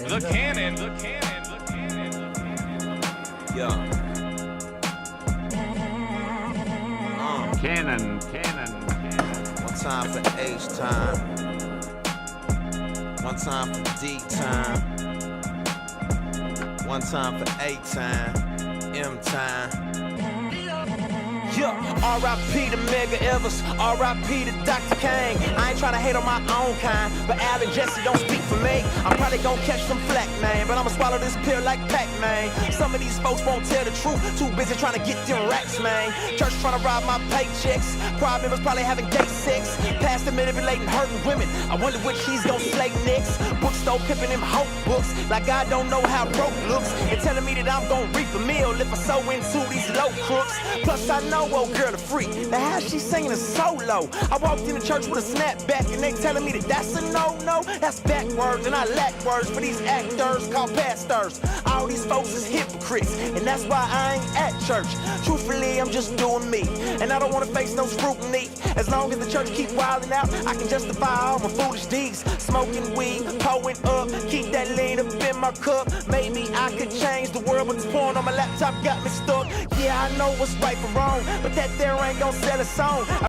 The Cannon, the Cannon, the Cannon, the Cannon. Yeah. Cannon. One time for H time. One time for D time. One time for A time. M time. Yeah, R.I.P. to Mega Evers, R.I.P. to Dr. Kane. I ain't tryna hate on my own kind, but Al and Jesse don't speak for me. I'm probably gon' catch some flack, man, but I'ma swallow this pill like Pac-Man. Some of these folks won't tell the truth, too busy trying to get them racks, man. Church trying to rob my paychecks, choir members probably having gay sex. Pastor manipulating, hurting women, I wonder which he's gon' slay next. Bookstore pimping them hope books, like I don't know how broke looks, and telling me that I'm gon' reap a meal if I sow into these low crooks. Plus I know old girl a freak. Now how she singing is solo. I walked in the church with a snapback and they telling me that that's a no-no. That's backwards and I lack words for these actors called pastors. All these folks is hypocrites and that's why I ain't at church. Truthfully, I'm just doing me and I don't want to face no scrutiny. As long as the church keep wilding out, I can justify all my foolish deeds. Smoking weed, pulling up, keep that lean up in my cup. Maybe I could change the world, but this porn on my laptop got me stuck. Yeah, I know what's right from wrong, but that there ain't gon' sell a song.